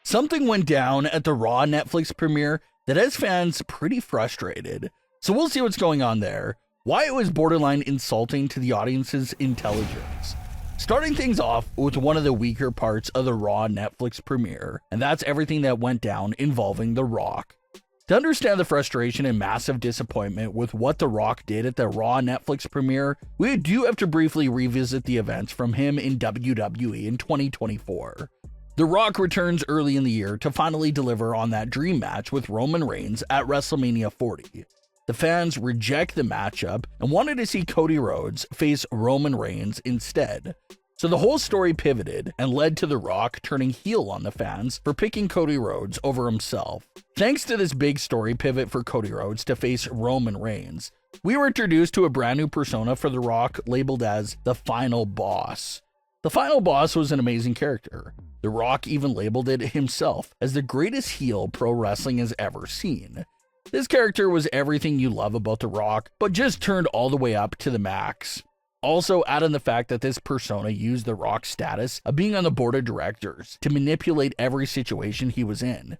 Something went down at the Raw Netflix premiere that has fans pretty frustrated. So we'll see what's going on there, why it was borderline insulting to the audience's intelligence. Starting things off with one of the weaker parts of the Raw Netflix premiere, and that's everything that went down involving The Rock. To understand the frustration and massive disappointment with what The Rock did at the Raw Netflix premiere, we do have to briefly revisit the events from him in WWE in 2024. The Rock returns early in the year to finally deliver on that dream match with Roman Reigns at WrestleMania 40. The fans reject the matchup and wanted to see Cody Rhodes face Roman Reigns instead. So the whole story pivoted and led to The Rock turning heel on the fans for picking Cody Rhodes over himself. Thanks to this big story pivot for Cody Rhodes to face Roman Reigns, we were introduced to a brand new persona for The Rock labeled as the Final Boss. The Final Boss was an amazing character. The Rock even labeled it himself as the greatest heel pro wrestling has ever seen. This character was everything you love about The Rock, but just turned all the way up to the max. Also, add in the fact that this persona used The Rock's status of being on the board of directors to manipulate every situation he was in.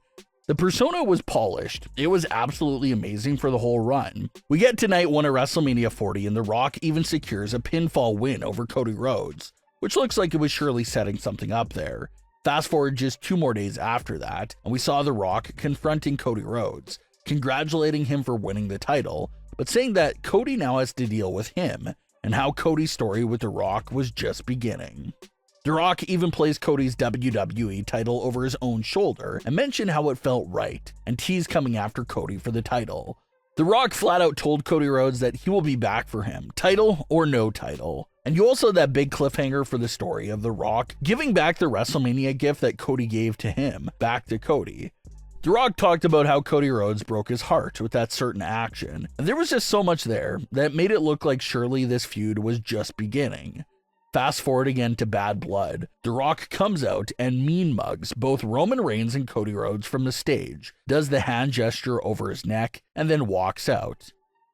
The persona was polished. It was absolutely amazing for the whole run. We get to night 1 of WrestleMania 40, and The Rock even secures a pinfall win over Cody Rhodes, which looks like it was surely setting something up there. Fast forward just 2 more days after that, and we saw The Rock confronting Cody Rhodes, congratulating him for winning the title, but saying that Cody now has to deal with him, and how Cody's story with The Rock was just beginning. The Rock even placed Cody's WWE title over his own shoulder and mentioned how it felt right, and teased coming after Cody for the title. The Rock flat out told Cody Rhodes that he will be back for him, title or no title. And you also had that big cliffhanger for the story of The Rock giving back the WrestleMania gift that Cody gave to him, back to Cody. The Rock talked about how Cody Rhodes broke his heart with that certain action, and there was just so much there that made it look like surely this feud was just beginning. Fast forward again to Bad Blood. The Rock comes out and mean mugs both Roman Reigns and Cody Rhodes from the stage, does the hand gesture over his neck, and then walks out.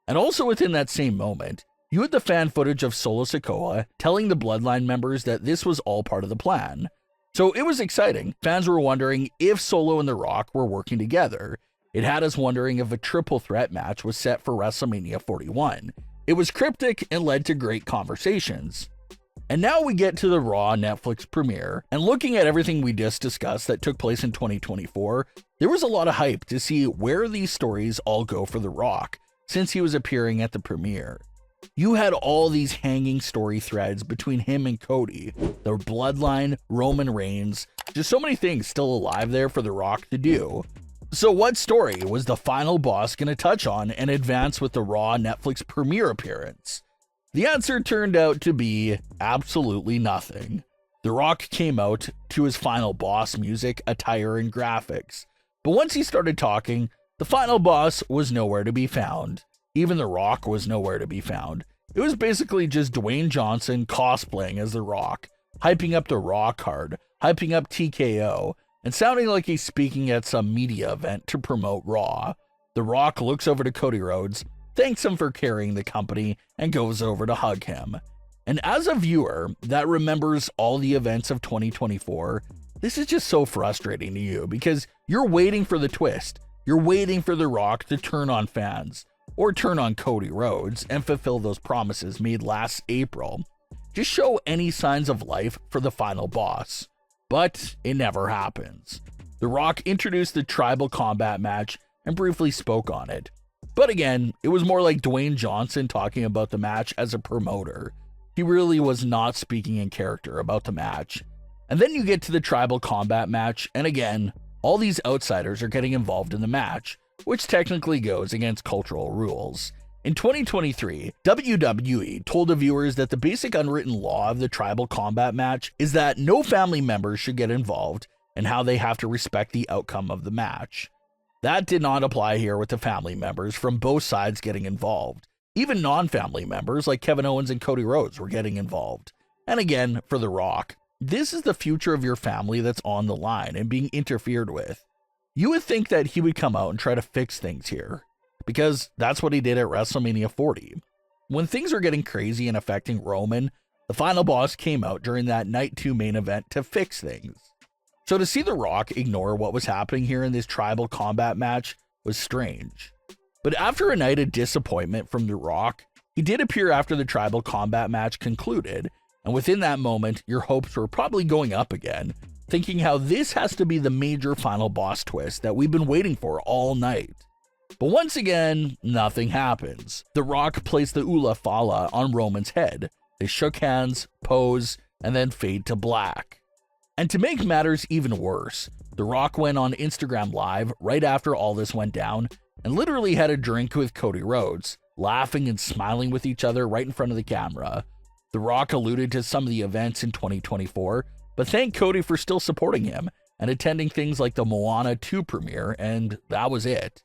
And also within that same moment, you had the fan footage of Solo Sikoa telling the Bloodline members that this was all part of the plan. So it was exciting. Fans were wondering if Solo and The Rock were working together. It had us wondering if a triple threat match was set for WrestleMania 41. It was cryptic and led to great conversations. And now we get to the Raw Netflix premiere, and looking at everything we just discussed that took place in 2024, there was a lot of hype to see where these stories all go for The Rock, since he was appearing at the premiere. You had all these hanging story threads between him and Cody, the Bloodline, Roman Reigns, just so many things still alive there for The Rock to do. So what story was the Final Boss going to touch on and advance with the Raw Netflix premiere appearance? The answer turned out to be absolutely nothing. The Rock came out to his Final Boss music, attire, and graphics. But once he started talking, the Final Boss was nowhere to be found. Even The Rock was nowhere to be found. It was basically just Dwayne Johnson cosplaying as The Rock, hyping up The Rock hard, hyping up TKO, and sounding like he's speaking at some media event to promote Raw. The Rock looks over to Cody Rhodes, thanks him for carrying the company, and goes over to hug him. And as a viewer that remembers all the events of 2024, this is just so frustrating to you because you're waiting for the twist. You're waiting for The Rock to turn on fans, or turn on Cody Rhodes and fulfill those promises made last April. Just show any signs of life for the Final Boss. But it never happens. The Rock introduced the tribal combat match and briefly spoke on it. But again, it was more like Dwayne Johnson talking about the match as a promoter. He really was not speaking in character about the match. And then you get to the tribal combat match, and again, all these outsiders are getting involved in the match, which technically goes against cultural rules. In 2023, WWE told the viewers that the basic unwritten law of the tribal combat match is that no family members should get involved and how they have to respect the outcome of the match. That did not apply here with the family members from both sides getting involved. Even non-family members like Kevin Owens and Cody Rhodes were getting involved. And again, for The Rock, this is the future of your family that's on the line and being interfered with. You would think that he would come out and try to fix things here. because that's what he did at WrestleMania 40. When things are getting crazy and affecting Roman, the final boss came out during that Night 2 main event to fix things. So to see The Rock ignore what was happening here in this tribal combat match was strange. But after a night of disappointment from The Rock, he did appear after the tribal combat match concluded, and within that moment, your hopes were probably going up again, thinking how this has to be the major final boss twist that we've been waiting for all night. But once again, nothing happens. The Rock placed the Ula Fala on Roman's head. They shook hands, pose, and then fade to black. And to make matters even worse, The Rock went on Instagram Live right after all this went down and literally had a drink with Cody Rhodes, laughing and smiling with each other right in front of the camera. The Rock alluded to some of the events in 2024, but thanked Cody for still supporting him and attending things like the Moana 2 premiere, and that was it.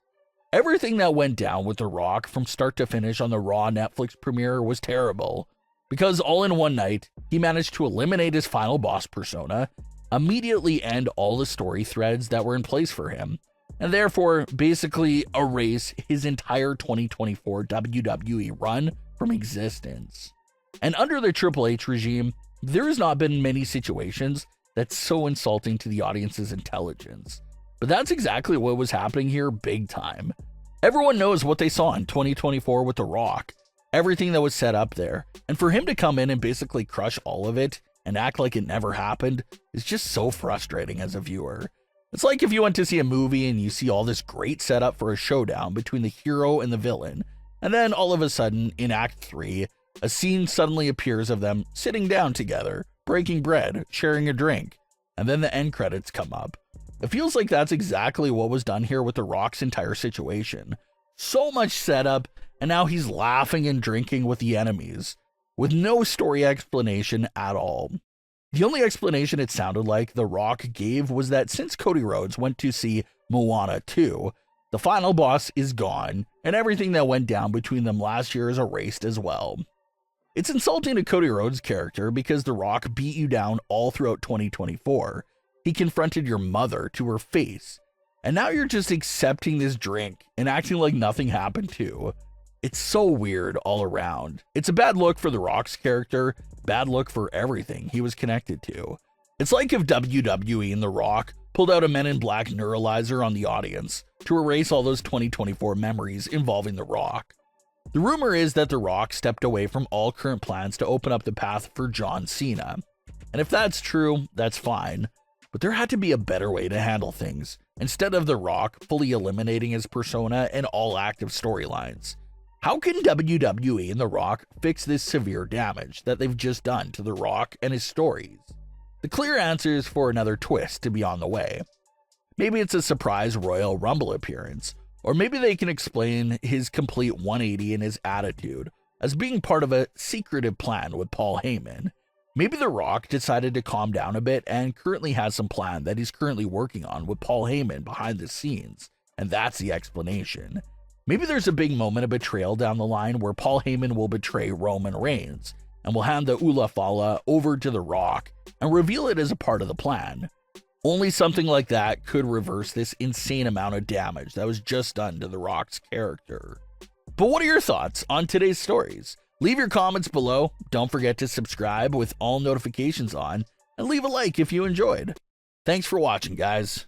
Everything that went down with The Rock from start to finish on the Raw Netflix premiere was terrible, because all in one night, he managed to eliminate his final boss persona, immediately end all the story threads that were in place for him, and therefore basically erase his entire 2024 WWE run from existence. And under the Triple H regime, there has not been many situations that's so insulting to the audience's intelligence. But that's exactly what was happening here big time. Everyone knows what they saw in 2024 with The Rock, everything that was set up there, and for him to come in and basically crush all of it and act like it never happened is just so frustrating as a viewer. It's like if you went to see a movie and you see all this great setup for a showdown between the hero and the villain, and then all of a sudden, in Act 3, a scene suddenly appears of them sitting down together, breaking bread, sharing a drink, and then the end credits come up. It feels like that's exactly what was done here with The Rock's entire situation. So much setup, and now he's laughing and drinking with the enemies, with no story explanation at all. The only explanation it sounded like The Rock gave was that since Cody Rhodes went to see Moana 2, the final boss is gone, and everything that went down between them last year is erased as well. It's insulting to Cody Rhodes' character because The Rock beat you down all throughout 2024. He confronted your mother to her face, and now you're just accepting this drink and acting like nothing happened too. It's so weird all around. It's a bad look for The Rock's character, bad look for everything he was connected to. It's like if WWE and The Rock pulled out a Men in Black neuralizer on the audience to erase all those 2024 memories involving The Rock. The rumor is that The Rock stepped away from all current plans to open up the path for John Cena. And if that's true, that's fine. But there had to be a better way to handle things, instead of The Rock fully eliminating his persona and all active storylines. How can WWE and The Rock fix this severe damage that they've just done to The Rock and his stories? The clear answer is for another twist to be on the way. Maybe it's a surprise Royal Rumble appearance, or maybe they can explain his complete 180 in his attitude as being part of a secretive plan with Paul Heyman. Maybe The Rock decided to calm down a bit and currently has some plan that he's currently working on with Paul Heyman behind the scenes, and that's the explanation. Maybe there's a big moment of betrayal down the line where Paul Heyman will betray Roman Reigns and will hand the Ula Fala over to The Rock and reveal it as a part of the plan. Only something like that could reverse this insane amount of damage that was just done to The Rock's character. But what are your thoughts on today's stories? Leave your comments below. Don't forget to subscribe with all notifications on, and leave a like if you enjoyed. Thanks for watching, guys.